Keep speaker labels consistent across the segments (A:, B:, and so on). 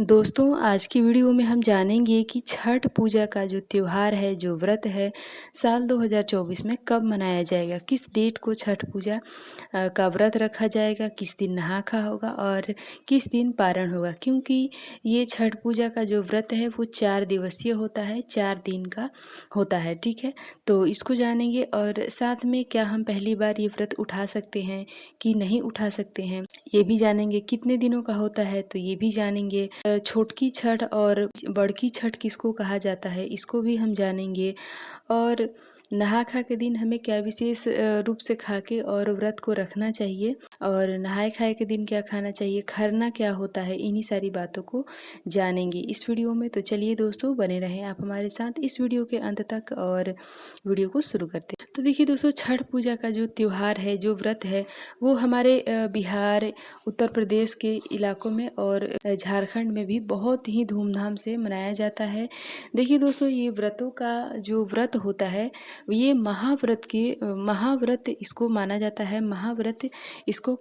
A: दोस्तों आज की वीडियो में हम जानेंगे कि छठ पूजा का जो त्योहार है, जो व्रत है, साल 2024 में कब मनाया जाएगा, किस डेट को छठ पूजा का व्रत रखा जाएगा, किस दिन नहा-खा होगा और किस दिन पारण होगा। क्योंकि ये छठ पूजा का जो व्रत है वो 4 दिवसीय होता है, 4 दिन का होता है, ठीक है? तो इसको जानेंगे और साथ में क्या हम पहली बार ये व्रत उठा सकते हैं कि नहीं उठा सकते हैं, ये भी जानेंगे। कितने दिनों का होता है तो ये भी जानेंगे। छोटकी छठ और बड़की छठ किसको कहा जाता है, इसको भी हम जानेंगे। और नहा-खा के दिन हमें क्या विशेष रूप से खा के और व्रत को रखना चाहिए और नहाए-खाए के दिन क्या खाना चाहिए, खरना क्या होता है, इन्हीं सारी बातों को जानेंगे इस वीडियो में। तो चलिए दोस्तों, बने रहें आप हमारे साथ इस वीडियो के अंत तक और वीडियो को शुरू करते हैं। तो देखिए दोस्तों, छठ पूजा का जो त्योहार है, जो व्रत है, वो हमारे बिहार, उत्तर प्रदेश के इलाकों में और झारखंड में भी बहुत ही धूमधाम से मनाया जाता है। देखिए दोस्तों, ये व्रतों का जो व्रत होता है, ये महाव्रत इसको माना जाता है, महाव्रत इसको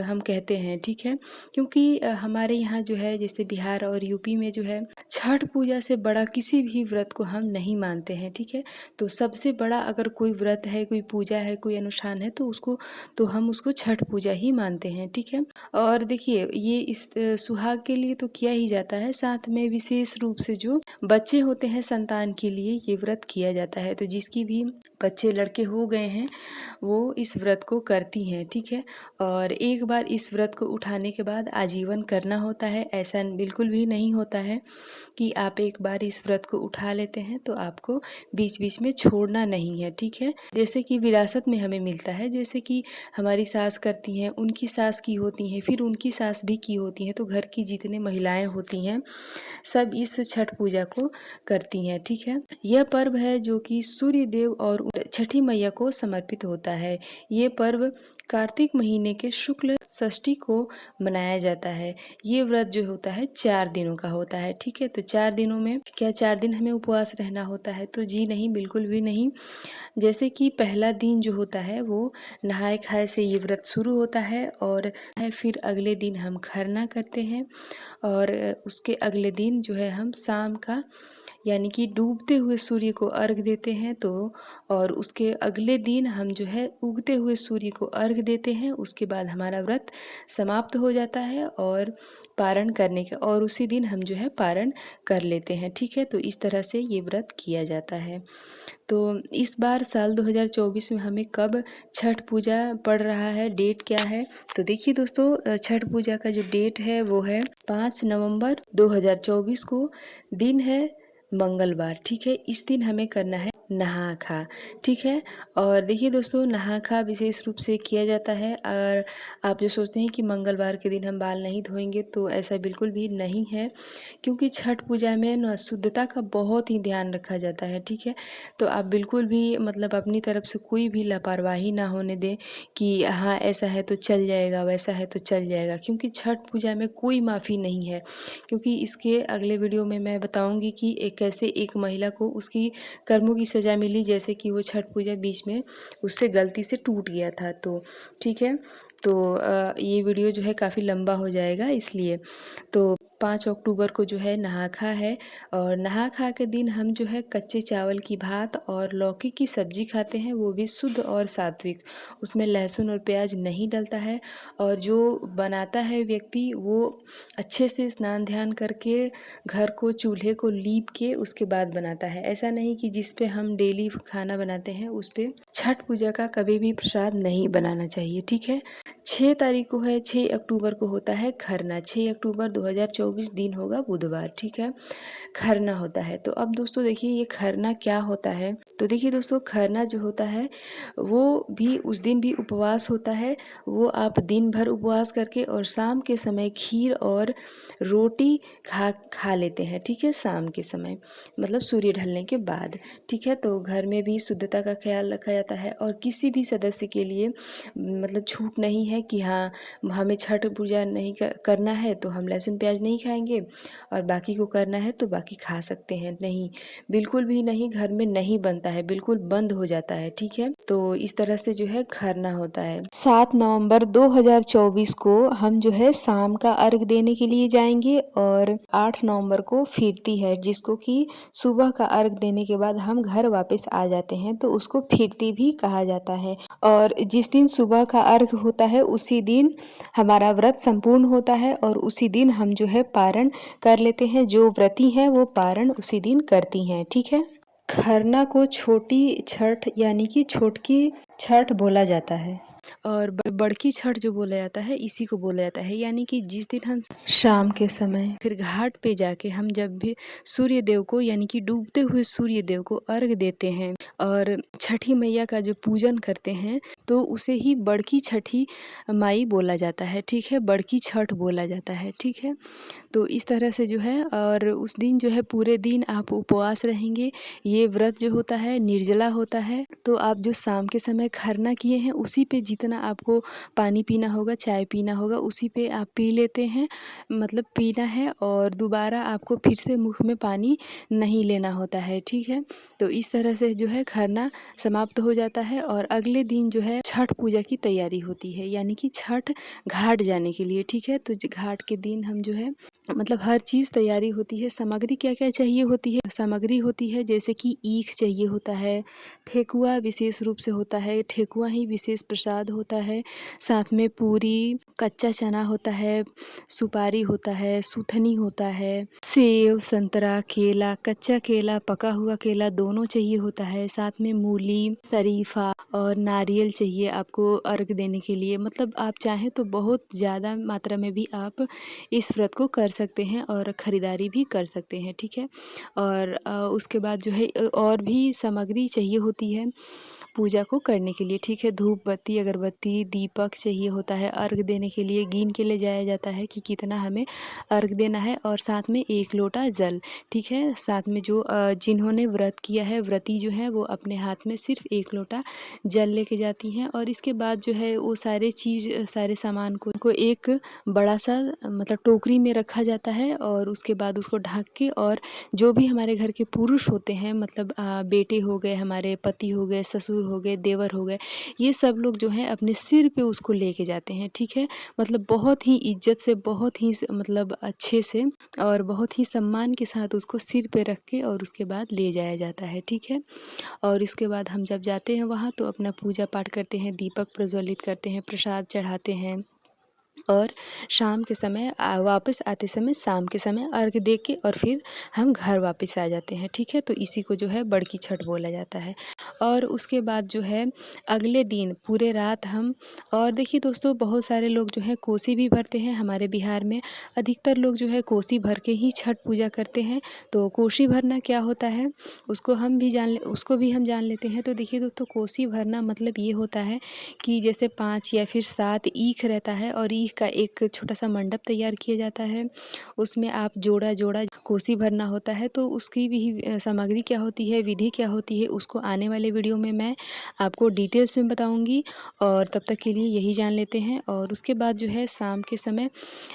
A: हम कहते हैं, ठीक है? क्योंकि हमारे यहाँ जो है, जैसे बिहार और यूपी में जो है, छठ पूजा से बड़ा किसी भी व्रत को हम नहीं मानते हैं, ठीक है? तो सबसे बड़ा अगर कोई व्रत है, कोई पूजा है, कोई अनुष्ठान है तो हम उसको छठ पूजा ही मानते हैं, ठीक है? और देखिए, ये इस सुहाग के लिए तो किया ही जाता है, साथ में विशेष रूप से जो बच्चे होते हैं संतान के लिए ये व्रत किया जाता है। तो जिसकी भी बच्चे लड़के हो गए हैं वो इस व्रत को करती हैं, ठीक है? और एक बार इस व्रत को उठाने के बाद आजीवन करना होता है, ऐसा बिल्कुल भी नहीं होता है कि आप एक बार इस व्रत को उठा लेते हैं तो आपको बीच-बीच में छोड़ना नहीं है, ठीक है? जैसे कि विरासत में हमें मिलता है, जैसे कि हमारी सास करती हैं, उनकी सास की होती हैं, फिर उनकी सास भी की होती हैं, तो घर की जितनी महिलाएँ होती हैं, सब इस छठ पूजा को करती हैं, ठीक है? यह पर्व है जो कि सूर्य देव और छठी मैया को समर्पित होता है। ये पर्व कार्तिक महीने के शुक्ल षष्ठी को मनाया जाता है। ये व्रत जो होता है 4 दिनों का होता है, ठीक है? तो 4 दिनों में क्या 4 दिन हमें उपवास रहना होता है? तो जी नहीं, बिल्कुल भी नहीं। जैसे कि पहला दिन जो होता है वो नहाए-खाए से ये व्रत शुरू होता है और फिर अगले दिन हम खरना करते हैं और उसके अगले दिन जो है हम शाम का यानी कि डूबते हुए सूर्य को अर्घ देते हैं, तो और उसके अगले दिन हम जो है उगते हुए सूर्य को अर्घ देते हैं। उसके बाद हमारा व्रत समाप्त हो जाता है और पारण करने का और उसी दिन हम जो है पारण कर लेते हैं, ठीक है? तो इस तरह से ये व्रत किया जाता है। तो इस बार साल 2024 में हमें कब छठ पूजा पड़ रहा है, डेट क्या है? तो देखिए दोस्तों, छठ पूजा का जो डेट है वो है 5 नवंबर 2024 को, दिन है मंगलवार, ठीक है? इस दिन हमें करना है नहा-खा, ठीक है? और देखिए दोस्तों, नहा-खा विशेष रूप से किया जाता है और आप जो सोचते हैं कि मंगलवार के दिन हम बाल नहीं धोएँगे, तो ऐसा बिल्कुल भी नहीं है, क्योंकि छठ पूजा में ना शुद्धता का बहुत ही ध्यान रखा जाता है, ठीक है? तो आप बिल्कुल भी मतलब अपनी तरफ से कोई भी लापरवाही ना होने दें कि हाँ, ऐसा है तो चल जाएगा, वैसा है तो चल जाएगा, क्योंकि छठ पूजा में कोई माफ़ी नहीं है। क्योंकि इसके अगले वीडियो में मैं बताऊँगी कि कैसे एक महिला को उसकी कर्मों की सज़ा मिली, जैसे कि वो छठ पूजा बीच में उससे गलती से टूट गया था, तो ठीक है? तो ये वीडियो जो है काफ़ी लंबा हो जाएगा इसलिए। तो 5 अक्टूबर को जो है नहा-खा है और नहा-खा के दिन हम जो है कच्चे चावल की भात और लौकी की सब्ज़ी खाते हैं, वो भी शुद्ध और सात्विक। उसमें लहसुन और प्याज नहीं डलता है और जो बनाता है व्यक्ति वो अच्छे से स्नान ध्यान करके घर को, चूल्हे को लीप के उसके बाद बनाता है। ऐसा नहीं कि जिस पे हम डेली खाना बनाते हैं उस पे छठ पूजा का कभी भी प्रसाद नहीं बनाना चाहिए, ठीक है? 6 तारीख को है, 6 अक्टूबर को होता है खरना, 6 अक्टूबर 2024 दिन होगा बुधवार, ठीक है? खरना होता है। तो अब दोस्तों देखिए, ये खरना क्या होता है? तो देखिए दोस्तों, खरना जो होता है वो भी उस दिन भी उपवास होता है। वो आप दिन भर उपवास करके और शाम के समय खीर और रोटी खा लेते हैं, ठीक है? शाम के समय मतलब सूर्य ढलने के बाद, ठीक है? तो घर में भी शुद्धता का ख़्याल रखा जाता है और किसी भी सदस्य के लिए मतलब छूट नहीं है कि हाँ, हमें छठ पूजा नहीं करना है तो हम लहसुन प्याज नहीं खाएँगे और बाकी को करना है तो बाकी खा सकते हैं। नहीं, बिल्कुल भी नहीं, घर में नहीं बनता है, बिल्कुल बंद हो जाता है, ठीक है। तो इस तरह से जो है खरना होता है। 7 नवंबर 2024 को हम जो है शाम का अर्घ देने के लिए जाएंगे और 8 नवंबर को फिरती है, जिसको कि सुबह का अर्घ देने के बाद हम घर वापस आ जाते हैं, तो उसको फिरती भी कहा जाता है। और जिस दिन सुबह का अर्घ होता है उसी दिन हमारा व्रत संपूर्ण होता है और उसी दिन हम जो है पारण कर लेते हैं। जो व्रती हैं वो पारण उसी दिन करती हैं, ठीक है। खरना को छोटी छठ यानी कि छोटकी छठ बोला जाता है और बड़की छठ जो बोला जाता है इसी को बोला जाता है। यानी कि जिस दिन हम शाम के समय फिर घाट पे जाके हम जब भी सूर्य देव को यानी कि डूबते हुए सूर्य देव को अर्घ देते हैं और छठी मैया का जो पूजन करते हैं तो उसे ही बड़की छठी माई बोला जाता है, ठीक है, बड़की छठ बोला जाता है, ठीक है। तो इस तरह से जो है और उस दिन जो है पूरे दिन आप उपवास रहेंगे। ये व्रत जो होता है निर्जला होता है। तो आप जो शाम के समय खरना किए हैं उसी पे जितना आपको पानी पीना होगा, चाय पीना होगा, उसी पे आप पी लेते हैं, मतलब पीना है और दोबारा आपको फिर से मुख में पानी नहीं लेना होता है, ठीक है। तो इस तरह से जो है खरना समाप्त हो जाता है और अगले दिन जो है छठ पूजा की तैयारी होती है, यानी कि छठ घाट जाने के लिए, ठीक है। तो घाट के दिन हम जो है मतलब हर चीज़ तैयारी होती है। सामग्री क्या क्या चाहिए होती है, सामग्री होती है जैसे कि ईख चाहिए होता है, ठेकुआ विशेष रूप से होता है, ठेकुआ ही विशेष प्रसाद होता है, साथ में पूरी, कच्चा चना होता है, सुपारी होता है, सूथनी होता है, सेव, संतरा, केला, कच्चा केला, पका हुआ केला दोनों चाहिए होता है, साथ में मूली, शरीफा और नारियल चाहिए आपको अर्घ देने के लिए। मतलब आप चाहें तो बहुत ज़्यादा मात्रा में भी आप इस व्रत को कर सकते हैं और ख़रीदारी भी कर सकते हैं, ठीक है। और उसके बाद जो है और भी सामग्री चाहिए होती है पूजा को करने के लिए, ठीक है। धूप बत्ती, अगरबत्ती, दीपक चाहिए होता है। अर्घ देने के लिए गिन के ले जाया जाता है कि कितना हमें अर्घ देना है और साथ में 1 लोटा जल, ठीक है। साथ में जो जिन्होंने व्रत किया है, व्रती जो है वो अपने हाथ में सिर्फ 1 लोटा जल लेके जाती हैं और इसके बाद जो है वो सारे चीज़, सारे सामान को एक बड़ा सा मतलब टोकरी में रखा जाता है और उसके बाद उसको ढक के और जो भी हमारे घर के पुरुष होते हैं, मतलब बेटे हो गए, हमारे पति हो गए, ससुर हो गए, देवर हो गए, ये सब लोग जो हैं अपने सिर पे उसको लेके जाते हैं, ठीक है। मतलब बहुत ही इज्जत से, बहुत ही मतलब अच्छे से और बहुत ही सम्मान के साथ उसको सिर पे रख के और उसके बाद ले जाया जाता है, ठीक है। और इसके बाद हम जब जाते हैं वहाँ तो अपना पूजा पाठ करते हैं, दीपक प्रज्वलित करते हैं, प्रसाद चढ़ाते हैं और शाम के समय वापस आते समय शाम के समय अर्घ दे के और फिर हम घर वापस आ जाते हैं, ठीक है। तो इसी को जो है बड़की छठ बोला जाता है। और उसके बाद जो है अगले दिन पूरे रात हम, और देखिए दोस्तों बहुत सारे लोग जो है कोसी भी भरते हैं। हमारे बिहार में अधिकतर लोग जो है कोसी भर के ही छठ पूजा करते हैं। तो कोसी भरना क्या होता है उसको भी हम जान लेते हैं। तो देखिए दोस्तों कोसी भरना मतलब ये होता है कि जैसे 5 या फिर 7 ईख रहता है और ईख का एक छोटा सा मंडप तैयार किया जाता है, उसमें आप जोड़ा जोड़ा कोसी भरना होता है। तो उसकी भी सामग्री क्या होती है, विधि क्या होती है, उसको आने वाले वीडियो में मैं आपको डिटेल्स में बताऊंगी। और तब तक के लिए यही जान लेते हैं। और उसके बाद जो है शाम के समय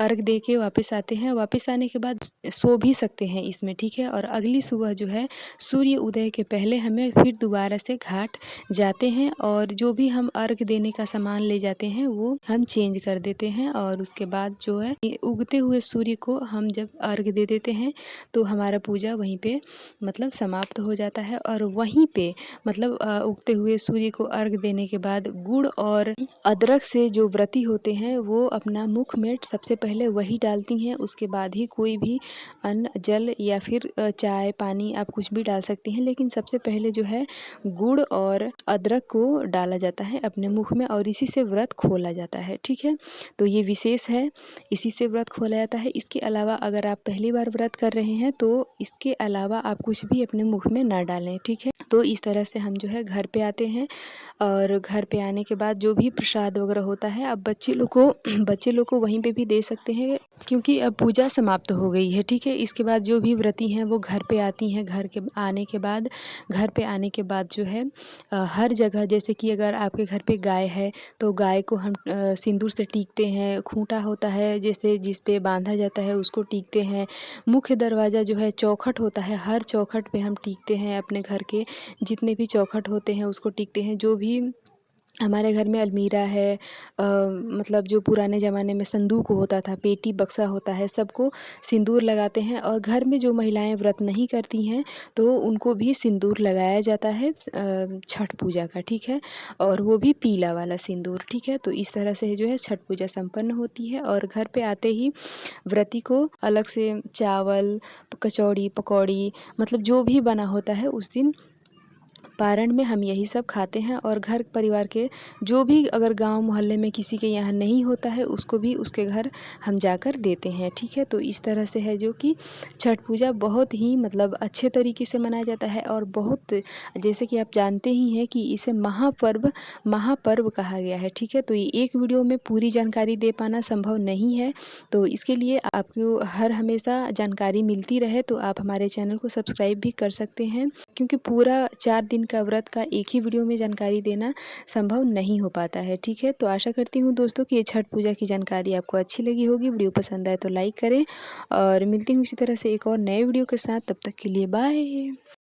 A: अर्घ दे के वापस आते हैं। वापस आने के बाद सो भी सकते हैं इसमें, ठीक है। और अगली सुबह जो है सूर्य उदय के पहले हमें फिर दोबारा से घाट जाते हैं और जो भी हम अर्घ देने का सामान ले जाते हैं वो हम चेंज कर देते हैं। और उसके बाद जो है उगते हुए सूर्य को हम जब अर्घ दे देते हैं तो हमारा पूजा वहीं पे मतलब समाप्त हो जाता है। और वहीं पे मतलब उगते हुए सूर्य को अर्घ देने के बाद गुड़ और अदरक से जो व्रती होते हैं वो अपना मुख में सबसे पहले वही डालती हैं, उसके बाद ही कोई भी अन्न, जल या फिर चाय पानी आप कुछ भी डाल सकती हैं। लेकिन सबसे पहले जो है गुड़ और अदरक को डाला जाता है अपने मुख में और इसी से व्रत खोला जाता है, ठीक है। तो ये विशेष है, इसी से व्रत खोला जाता है। इसके अलावा अगर आप पहली बार व्रत कर रहे हैं तो इसके अलावा आप कुछ भी अपने मुँह में ना डालें, ठीक है। तो इस तरह से हम जो है घर पे आते हैं और घर पे आने के बाद जो भी प्रसाद वगैरह होता है अब बच्चे लोग को वहीं पे भी दे सकते हैं, क्योंकि अब पूजा समाप्त हो गई है, ठीक है। इसके बाद जो भी व्रती हैं वो घर पे आती हैं। घर पे आने के बाद जो है हर जगह, जैसे कि अगर आपके घर पे गाय है तो गाय को हम सिंदूर से टीकते हैं। खूंटा होता है जैसे जिस पे बांधा जाता है उसको टीकते हैं। मुख्य दरवाज़ा जो है चौखट होता है, हर चौखट पे हम टीकते हैं। अपने घर के जितने भी चौखट होते हैं उसको टीकते हैं। जो भी हमारे घर में अलमीरा है, मतलब जो पुराने ज़माने में संदूक होता था, पेटी बक्सा होता है, सबको सिंदूर लगाते हैं। और घर में जो महिलाएं व्रत नहीं करती हैं तो उनको भी सिंदूर लगाया जाता है छठ पूजा का, ठीक है। और वो भी पीला वाला सिंदूर, ठीक है। तो इस तरह से जो है छठ पूजा संपन्न होती है। और घर पे आते ही व्रती को अलग से चावल, कचौड़ी, पकौड़ी, मतलब जो भी बना होता है उस दिन पारण में हम यही सब खाते हैं। और घर परिवार के जो भी अगर गांव मोहल्ले में किसी के यहाँ नहीं होता है उसको भी उसके घर हम जाकर देते हैं, ठीक है। तो इस तरह से है जो कि छठ पूजा बहुत ही मतलब अच्छे तरीके से मनाया जाता है। और बहुत, जैसे कि आप जानते ही हैं कि इसे महापर्व कहा गया है, ठीक है। तो ये एक वीडियो में पूरी जानकारी दे पाना संभव नहीं है, तो इसके लिए आपको हर हमेशा जानकारी मिलती रहे तो आप हमारे चैनल को सब्सक्राइब भी कर सकते हैं, क्योंकि पूरा 4 दिन का व्रत का एक ही वीडियो में जानकारी देना संभव नहीं हो पाता है, ठीक है। तो आशा करती हूँ दोस्तों कि ये छठ पूजा की जानकारी आपको अच्छी लगी होगी। वीडियो पसंद आए तो लाइक करें और मिलती हूँ इसी तरह से एक और नए वीडियो के साथ। तब तक के लिए बाय।